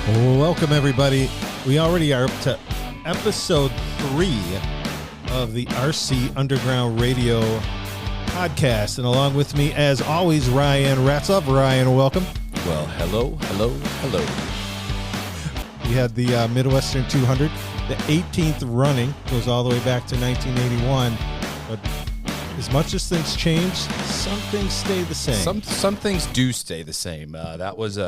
Welcome, everybody. We already are up to episode 3 of the RC Underground Radio podcast. And along with me, as always, Ryan Ratzov. Ryan, welcome. Well, hello. We had the Midwestern 200. The 18th running goes all the way back to 1981. But as much as things change, some things stay the same. Some things do stay the same. That was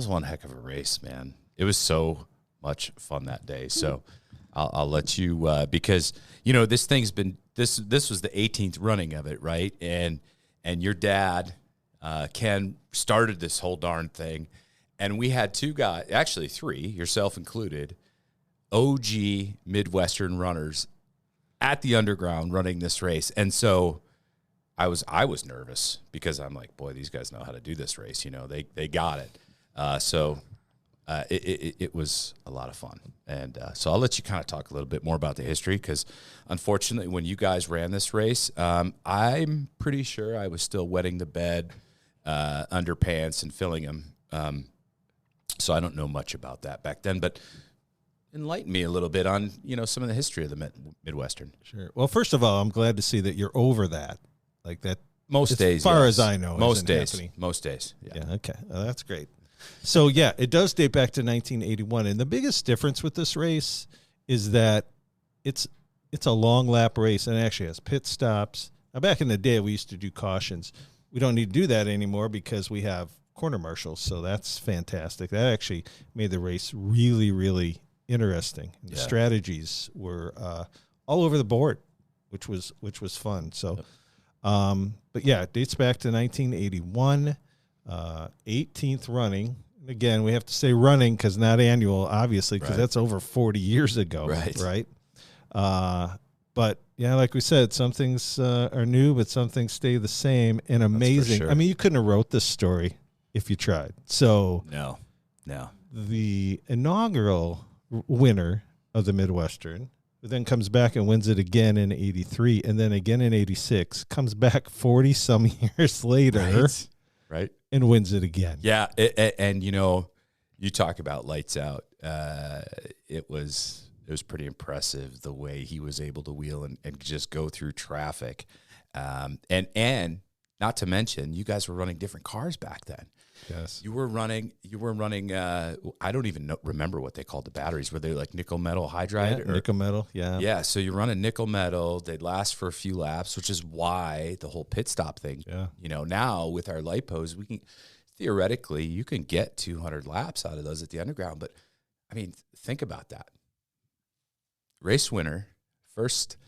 one heck of a race, man. It was so much fun that day. So I'll let you because this thing's been this was the 18th running of it, right? And your dad Ken started this whole darn thing, and we had 2 guys, actually 3, yourself included, OG Midwestern runners at the Underground running this race. And so I was nervous because I'm like, boy, these guys know how to do this race. They got it. So it was a lot of fun. And so I'll let you kind of talk a little bit more about the history because, unfortunately, when you guys ran this race, I'm pretty sure I was still wetting the bed, underpants, and filling them. So I don't know much about that back then. But enlighten me a little bit on, some of the history of the Midwestern. Sure. Well, first of all, I'm glad to see that you're over that. Like that. Most days, as far as I know. Most days. Happening. Most days. Yeah. Okay. That's great. So, yeah, it does date back to 1981. And the biggest difference with this race is that it's a long lap race and it actually has pit stops. Now, back in the day, we used to do cautions. We don't need to do that anymore because we have corner marshals. So that's fantastic. That actually made the race really, really interesting. And the strategies were all over the board, which was fun. So, but yeah, it dates back to 1981. 18th running. Again, we have to say running because not annual, obviously, because that's over 40 years ago. Right. But yeah, like we said, some things are new, but some things stay the same and amazing. Sure. I mean, you couldn't have wrote this story if you tried. So no. The inaugural winner of the Midwestern, who then comes back and wins it again in 83 and then again in 86, comes back 40 some years later. Right. And wins it again. Yeah, and you talk about lights out. It was pretty impressive the way he was able to wheel and just go through traffic. And not to mention, you guys were running different cars back then. Yes, you were running. I don't even remember what they called the batteries. Were they like nickel metal hydride? Yeah, nickel metal. Yeah. Yeah. So you're running nickel metal. They'd last for a few laps, which is why the whole pit stop thing. Yeah. Now with our LiPos, we can theoretically you can get 200 laps out of those at the Underground. But I mean, think about that. Race winner, first,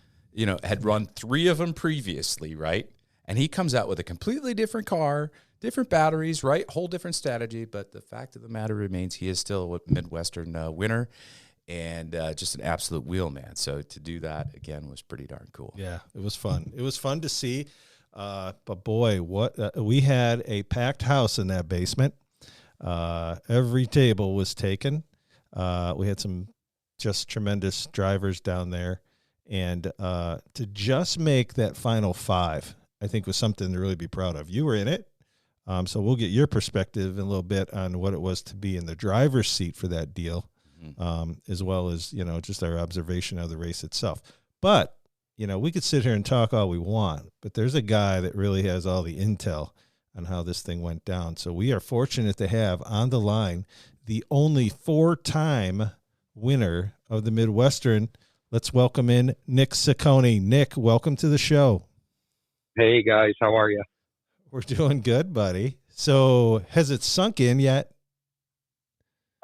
had run 3 of them previously, right? And he comes out with a completely different car. Different batteries, right? Whole different strategy, but the fact of the matter remains he is still a Midwestern winner and just an absolute wheel man. So to do that, again, was pretty darn cool. Yeah, it was fun. It was fun to see. But, boy, we had a packed house in that basement. Every table was taken. We had some just tremendous drivers down there. And to just make that final 5, I think was something to really be proud of. You were in it. So we'll get your perspective in a little bit on what it was to be in the driver's seat for that deal, as well as, just our observation of the race itself. But, we could sit here and talk all we want, but there's a guy that really has all the intel on how this thing went down. So we are fortunate to have on the line the only 4-time winner of the Midwestern. Let's welcome in Nick Ciccone. Nick, welcome to the show. Hey, guys. How are you? We're doing good, buddy. So has it sunk in yet?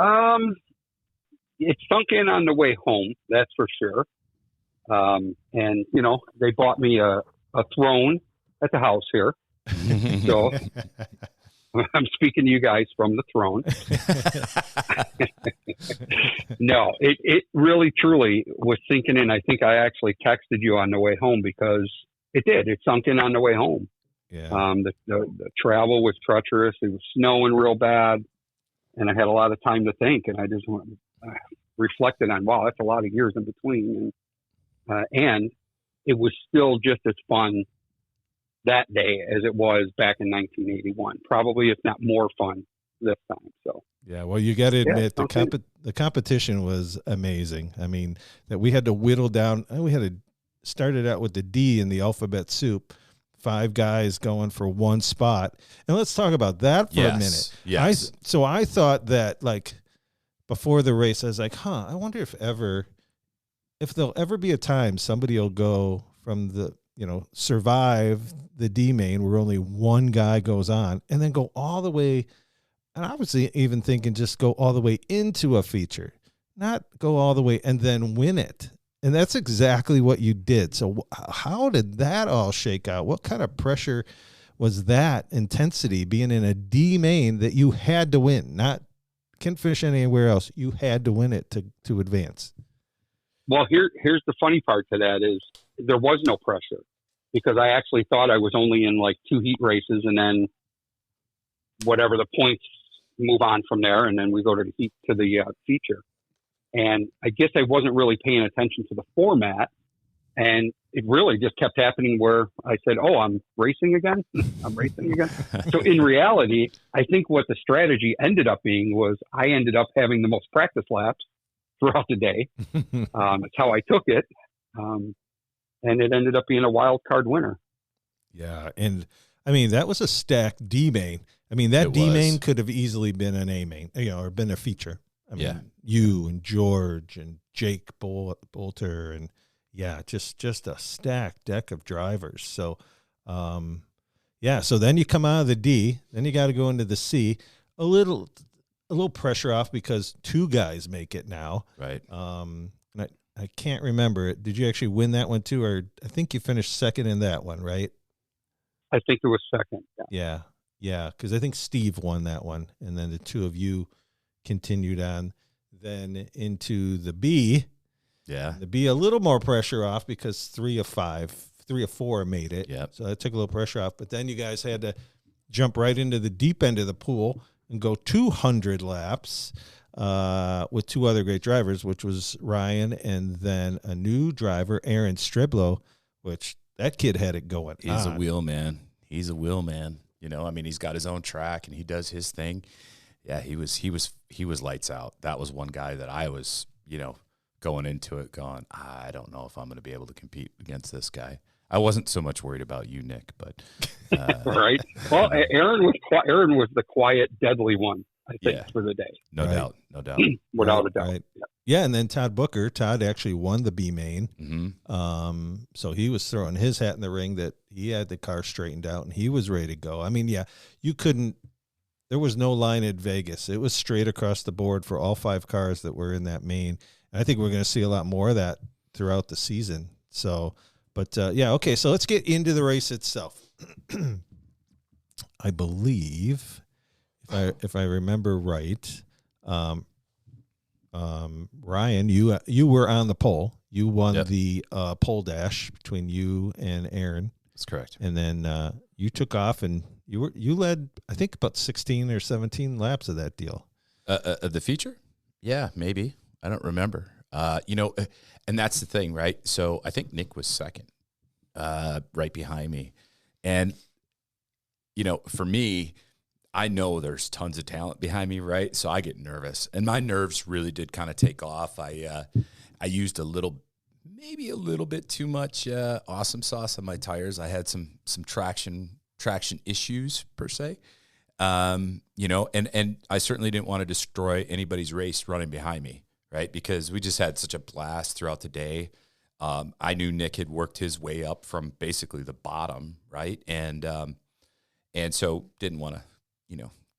It sunk in on the way home, that's for sure. And, they bought me a throne at the house here. So I'm speaking to you guys from the throne. No, it really, truly was sinking in. I think I actually texted you on the way home because it did. It sunk in on the way home. Yeah. The travel was treacherous. It was snowing real bad, and I had a lot of time to think. And I just reflected on, wow, that's a lot of years in between. And it was still just as fun that day as it was back in 1981. Probably, if not more fun this time. So Yeah, well, you got to admit okay. the competition was amazing. I mean, that we had to whittle down. We had to start it out with the D in the alphabet soup. 5 guys going for one spot, and let's talk about that for a minute. Yes. So I thought that, like, before the race, I was like, I wonder if there'll ever be a time somebody will go from the, survive the D main where only one guy goes on, and then go all the way. And I was even thinking just go all the way into a feature, not go all the way and then win it. And that's exactly what you did. So how did that all shake out? What kind of pressure was that intensity being in a D main that you had to win, not can't finish anywhere else? You had to win it to advance. Well, here's the funny part to that is there was no pressure because I actually thought I was only in like 2 heat races and then whatever the points move on from there, and then we go to the feature. And I guess I wasn't really paying attention to the format, and it really just kept happening where I said, "Oh, I'm racing again. I'm racing again." So in reality, I think what the strategy ended up being was I ended up having the most practice laps throughout the day. That's how I took it, and it ended up being a wild card winner. Yeah, and I mean that was a stacked D main. I mean, that D main could have easily been an A main, or been a feature. I mean, you and George and Jake Bolter and just a stacked deck of drivers. So, so then you come out of the D, then you got to go into the C. A little pressure off because 2 guys make it now. Right. And I can't remember it. Did you actually win that one too, or I think you finished second in that one, right? I think it was second. Yeah. Yeah, because I think Steve won that one, and then the 2 of you continued on then into the B. Yeah. The B, a little more pressure off because 3 of 4 made it. Yep. So that took a little pressure off. But then you guys had to jump right into the deep end of the pool and go 200 laps with 2 other great drivers, which was Ryan and then a new driver, Aaron Striblow, which that kid had it going. He's a wheel man. I mean, he's got his own track and he does his thing. Yeah, he was lights out. That was one guy that I was, going into it going, I don't know if I'm going to be able to compete against this guy. I wasn't so much worried about you, Nick, but right. Well, Aaron was the quiet, deadly one, I think, for the day. No doubt. Without a doubt. Right. Yeah, and then Todd actually won the B main. Mm-hmm. So he was throwing his hat in the ring that he had the car straightened out and he was ready to go. I mean, there was no line at Vegas. It was straight across the board for all 5 cars that were in that main. And I think we're going to see a lot more of that throughout the season. So, but okay. So let's get into the race itself. I believe, if I remember right, Ryan, you were on the pole. You won the pole dash between you and Aaron. That's correct. And then you took off and you led, I think, about 16 or 17 laps of that deal. The feature? Yeah, maybe. I don't remember. And that's the thing, right? So I think Nick was second, right behind me. And, for me, I know there's tons of talent behind me, right? So I get nervous. And my nerves really did kind of take off. I used maybe a little bit too much awesome sauce on my tires. I had some traction issues per se. And I certainly didn't want to destroy anybody's race running behind me, right? Because we just had such a blast throughout the day. I knew Nick had worked his way up from basically the bottom, right? And so didn't want to,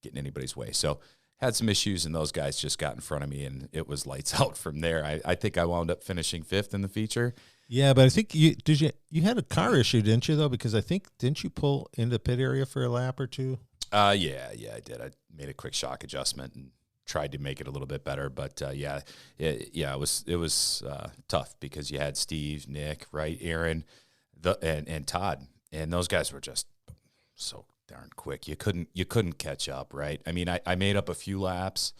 get in anybody's way. So had some issues and those guys just got in front of me and it was lights out from there. I think I wound up finishing 5th in the feature. Yeah, but I think you had a car issue, didn't you, though? Because I think, didn't you pull into the pit area for a lap or 2? Yeah, I did. I made a quick shock adjustment and tried to make it a little bit better. But it was tough because you had Steve, Nick, right, Aaron, and Todd, and those guys were just so darn quick. You couldn't catch up, right? I mean, I made up a few laps,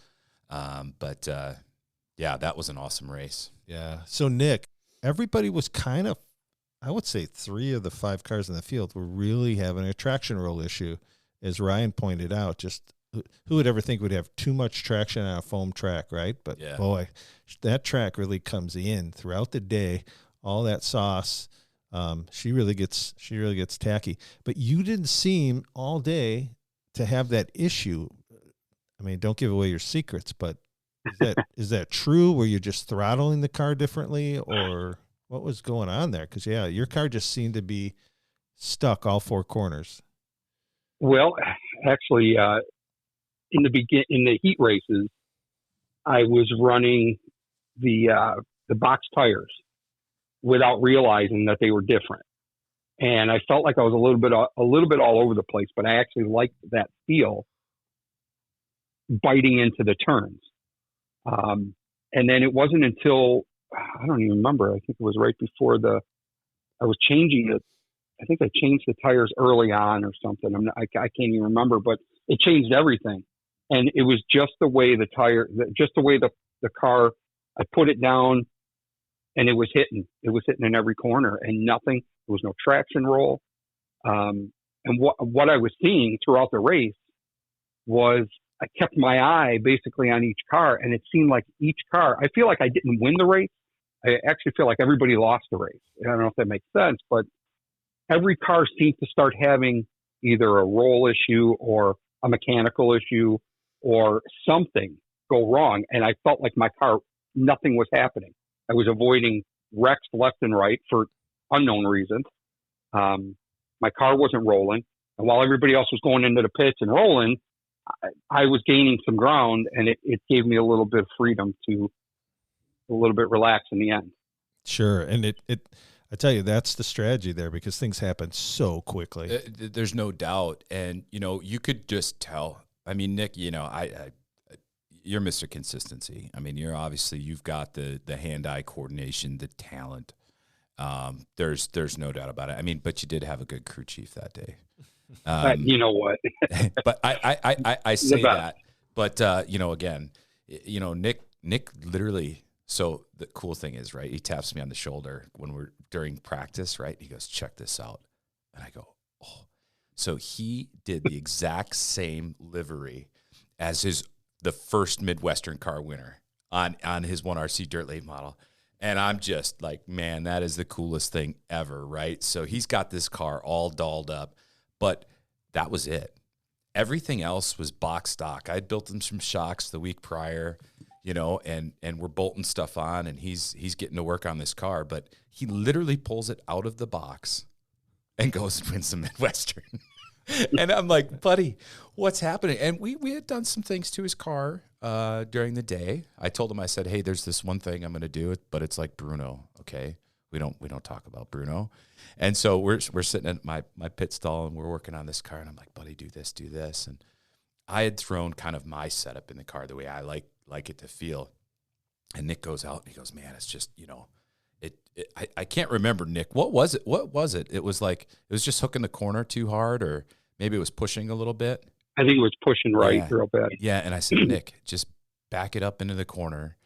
but that was an awesome race. Yeah. So Nick, everybody was kind of, I would say 3 of the 5 cars in the field were really having a traction roll issue, as Ryan pointed out, just who would ever think we'd have too much traction on a foam track, right? But boy, that track really comes in throughout the day. All that sauce, she really gets tacky. But you didn't seem all day to have that issue. I mean, don't give away your secrets, but is that true? Were you just throttling the car differently, or what was going on there? Because your car just seemed to be stuck all four corners. Well, actually, in the heat races, I was running the box tires without realizing that they were different, and I felt like I was a little bit all over the place. But I actually liked that feel biting into the turns. And then it wasn't until, I don't even remember, I think it was right before I was changing it. I think I changed the tires early on or something. I can't even remember, but it changed everything. And it was just the way the car, I put it down and it was hitting in every corner and nothing. There was no traction roll. And what I was seeing throughout the race was I kept my eye basically on each car, and it seemed like each car, I feel like I didn't win the race. I actually feel like everybody lost the race. I don't know if that makes sense, but every car seemed to start having either a roll issue or a mechanical issue or something go wrong. And I felt like my car, nothing was happening. I was avoiding wrecks left and right for unknown reasons. My car wasn't rolling. And while everybody else was going into the pits and rolling, I was gaining some ground, and it gave me a little bit of freedom to a little bit relax in the end. Sure. And I tell you, that's the strategy there, because things happen so quickly. There's no doubt. And, you could just tell. I mean, Nick, you're Mr. Consistency. I mean, you've got the hand-eye coordination, the talent. There's no doubt about it. I mean, but you did have a good crew chief that day. You know what? But I say that. But again, Nick literally. So the cool thing is, right? He taps me on the shoulder when we're during practice, right? He goes, "Check this out," and I go, "Oh." So he did the exact same livery as the first Midwestern car winner on his 1RC dirt late model. And I'm just like, man, that is the coolest thing ever, right? So he's got this car all dolled up. But that was it. Everything else was box stock. I'd built him some shocks the week prior, and we're bolting stuff on, and he's getting to work on this car. But he literally pulls it out of the box and goes and wins the Midwestern. And I'm like, buddy, what's happening? And we had done some things to his car during the day. I told him, I said, hey, there's this one thing I'm going to do, but it's like Bruno, okay? We don't talk about Bruno. And so we're sitting at my pit stall, and we're working on this car, and I'm like, buddy, do this. And I had thrown kind of my setup in the car the way I like it to feel. And Nick goes out and he goes, man, it's just, I can't remember, Nick. What was it? It was like, it was just hooking the corner too hard, or maybe it was pushing a little bit. I think it was pushing right real bad. Yeah. And I said, Nick, just back it up into the corner.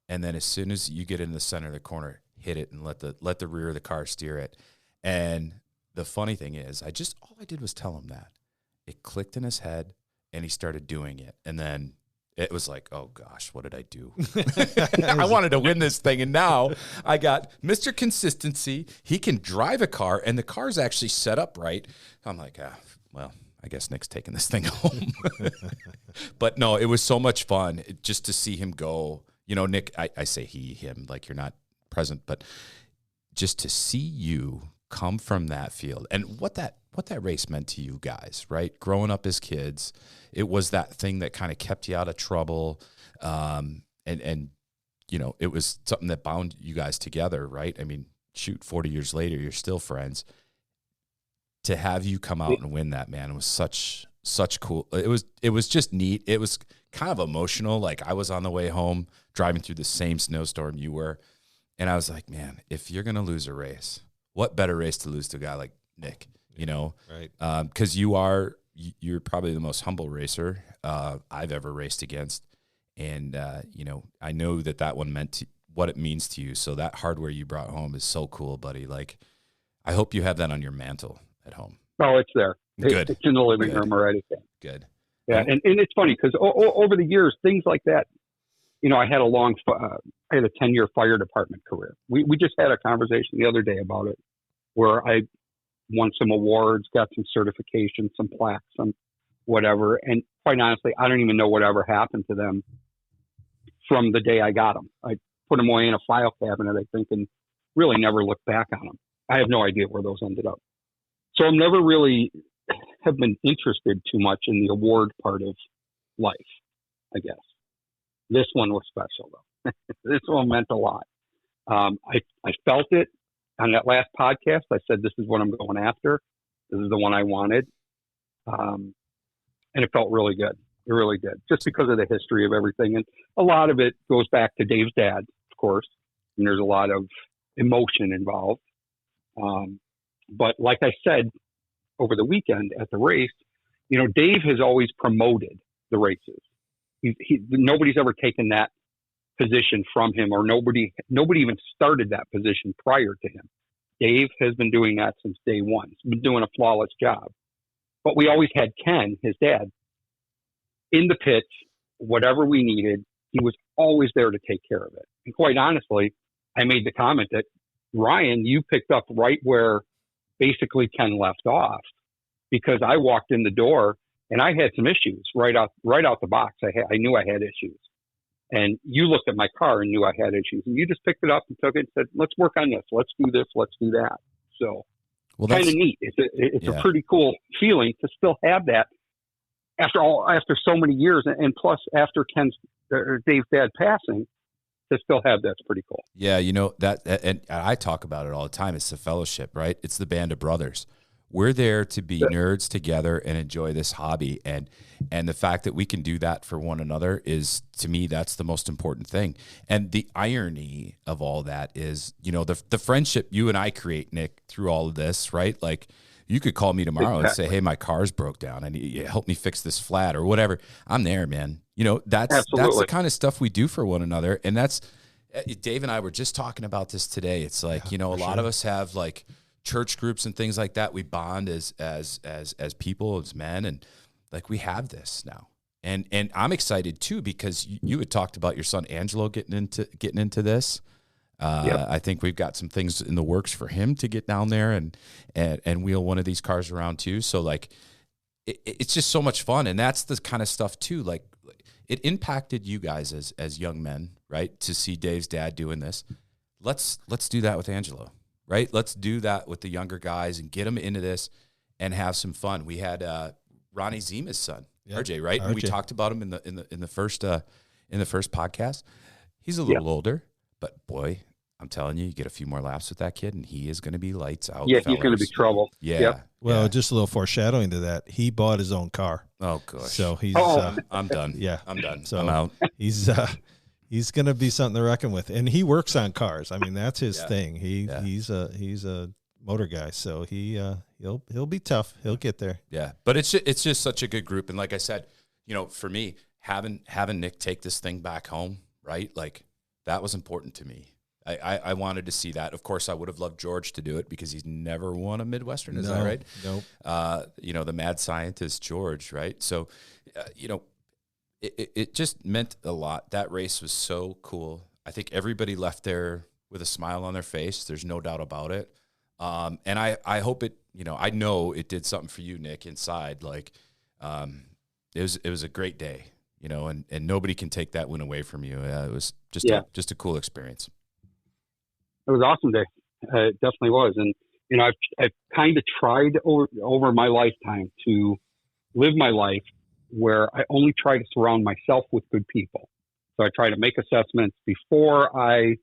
And then as soon as you get in the center of the corner, hit it and let the rear of the car steer it. And the funny thing is, all I did was tell him that. It clicked in his head, and he started doing it. And then it was like, oh gosh, what did I do? I wanted to win this thing, and now I got Mr. Consistency. He can drive a car, and the car's actually set up right. I'm like, well, I guess Nick's taking this thing home. But no, it was so much fun just to see him go. Nick, I say him, like you're not present, but just to see you come from that field and what that race meant to you guys, right? Growing up as kids, it was that thing that kind of kept you out of trouble. And it was something that bound you guys together, right? I mean, shoot, 40 years later, you're still friends. To have you come out and win that, man, it was such cool. It was just neat. It was kind of emotional. Like I was on the way home driving through the same snowstorm you were. And I was like, man, if you're going to lose a race, what better race to lose to a guy like Nick, Right. Because you're probably the most humble racer I've ever raced against. And, I know that one meant what it means to you. So that hardware you brought home is so cool, buddy. Like, I hope you have that on your mantle at home. Oh, it's there. Good. It's in the living room already. Good. Yeah. And it's funny because over the years, things like that, I had I had a 10-year fire department career. We just had a conversation the other day about it where I won some awards, got some certifications, some plaques, some whatever. And quite honestly, I don't even know whatever happened to them from the day I got them. I put them away in a file cabinet, I think, and really never looked back on them. I have no idea where those ended up. So I'm never really have been interested too much in the award part of life, I guess. This one was special, though. This one meant a lot. I felt it on that last podcast. I said, this is what I'm going after. This is the one I wanted. And it felt really good. It really did, just because of the history of everything. And a lot of it goes back to Dave's dad, of course. And there's a lot of emotion involved. But like I said, over the weekend at the race, Dave has always promoted the races. Nobody's ever taken that position from him, or nobody even started that position prior to him. Dave has been doing that since day one. He's been doing a flawless job. But we always had Ken, his dad, in the pits, whatever we needed. He was always there to take care of it. And quite honestly, I made the comment that, Ryan, you picked up right where basically Ken left off, because I walked in the door and I had some issues right out the box. I knew I had issues, and you looked at my car and knew I had issues, and you just picked it up and took it and said, let's work on this. Let's do this. Let's do that. So kind of neat. It's a pretty cool feeling to still have that after so many years. And plus after Dave's dad passing, to still have that's pretty cool. Yeah, that, and I talk about it all the time. It's the fellowship, right? It's the band of brothers. We're there to be nerds together and enjoy this hobby, and the fact that we can do that for one another is, to me, that's the most important thing. And the irony of all that is, the friendship you and I create, Nick, through all of this, right? Like, you could call me tomorrow and say, hey, my car's broke down. I need you to help me fix this flat or whatever. I'm there, man. That's the kind of stuff we do for one another. And that's, Dave and I were just talking about this today. It's like, a lot of us have like church groups and things like that. We bond as people, as men, and like we have this now. And I'm excited too, because you had talked about your son Angelo getting into this. Yep. I think we've got some things in the works for him to get down there and wheel one of these cars around too. So like, it's just so much fun. And that's the kind of stuff too. Like, it impacted you guys as young men, right? To see Dave's dad doing this. Let's do that with Angelo, right? Let's do that with the younger guys and get them into this and have some fun. We had Ronnie Zima's son, yep. RJ, right? RJ. And we talked about him in the first podcast. He's a little older, but boy, I'm telling you, you get a few more laps with that kid, and he is going to be lights out. Yeah, he's going to be trouble. Yeah. Yep. Well, just a little foreshadowing to that. He bought his own car. Oh gosh. So he's. I'm done. Yeah, I'm done. So I'm out. He's going to be something to reckon with, and he works on cars. I mean, that's his thing. He's a motor guy, so he'll be tough. He'll get there. Yeah, but it's just such a good group, and like I said, for me, having Nick take this thing back home, right? Like, that was important to me. I wanted to see that. Of course, I would have loved George to do it because he's never won a Midwestern. Is that right? Nope. The mad scientist, George, right? So, it just meant a lot. That race was so cool. I think everybody left there with a smile on their face. There's no doubt about it. And I hope it, I know it did something for you, Nick, inside. Like, it was a great day, and nobody can take that win away from you. It was just a cool experience. It was an awesome day. It definitely was. And, I've kind of tried over my lifetime to live my life where I only try to surround myself with good people. So I try to make assessments before I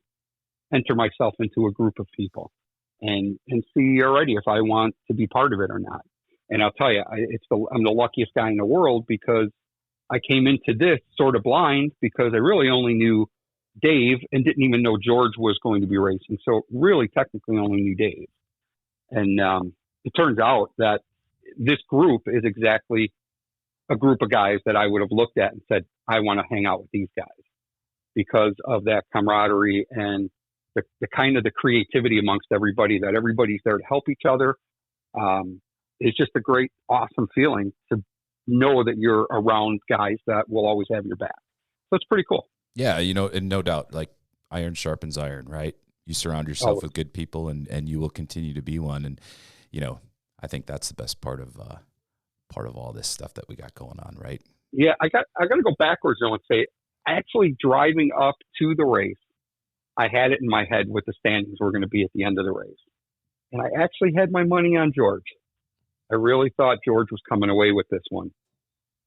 enter myself into a group of people and see already if I want to be part of it or not. And I'll tell you, I'm the luckiest guy in the world because I came into this sort of blind because I really only knew Dave and didn't even know George was going to be racing. So really technically only knew Dave. And it turns out that this group is exactly a group of guys that I would have looked at and said, I want to hang out with these guys because of that camaraderie and the kind of the creativity amongst everybody, that everybody's there to help each other. It's just a great, awesome feeling to know that you're around guys that will always have your back. So it's pretty cool. Yeah, and no doubt, like iron sharpens iron, right? You surround yourself with good people, and you will continue to be one. And I think that's the best part of all this stuff that we got going on, right? Yeah, I got to go backwards now and say, actually driving up to the race, I had it in my head what the standings were going to be at the end of the race, and I actually had my money on George. I really thought George was coming away with this one.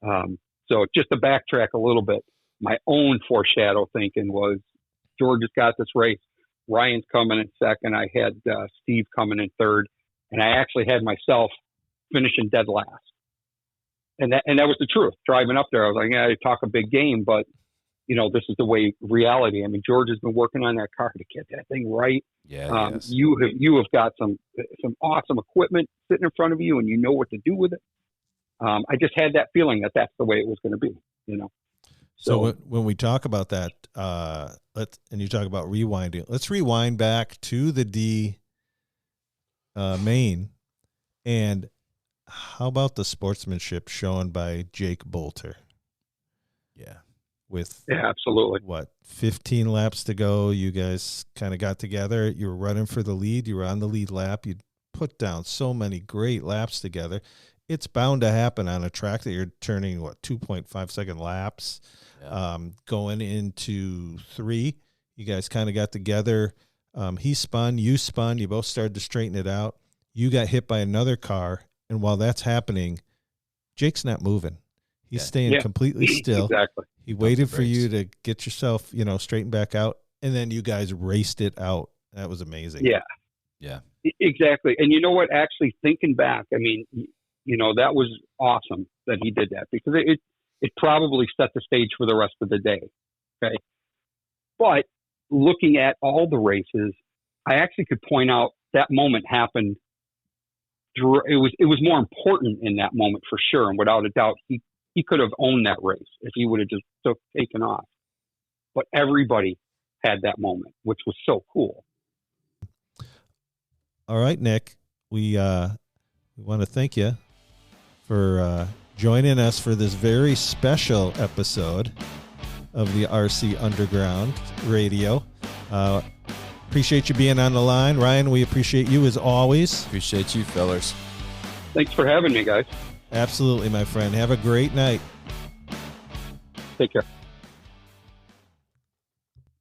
So just to backtrack a little bit, my own foreshadow thinking was George has got this race. Ryan's coming in second. I had Steve coming in third, and I actually had myself finishing dead last. And that was the truth. Driving up there, I was like, yeah, I talk a big game, but this is the way reality. I mean, George has been working on that car to get that thing right. Yeah. Yes. You have got some awesome equipment sitting in front of you, and you know what to do with it. I just had that feeling that that's the way it was going to be. So when we talk about that, and you talk about rewinding, let's rewind back to the D main, and how about the sportsmanship shown by Jake Bolter? Yeah. Yeah, absolutely. 15 laps to go, you guys kind of got together. You were running for the lead. You were on the lead lap. You put down so many great laps together. It's bound to happen on a track that you're turning 2.5 second laps. Yeah. Going into 3, you guys kind of got together. He spun, you spun, you both started to straighten it out. You got hit by another car, and while that's happening, Jake's not moving. He's staying completely still. Exactly. He waited for you to get yourself, straightened back out, and then you guys raced it out. That was amazing. Yeah. Exactly. And you know what? Actually, thinking back, I mean, that was awesome that he did that, because it probably set the stage for the rest of the day. Okay. But looking at all the races, I actually could point out that moment happened through, it was more important in that moment for sure. And without a doubt, he could have owned that race if he would have just taken off. But everybody had that moment, which was so cool. All right, Nick, we want to thank you for joining us for this very special episode of the RC Underground Radio. Appreciate you being on the line. Ryan, we appreciate you as always. Appreciate you, fellers. Thanks for having me, guys. Absolutely, my friend. Have a great night. Take care.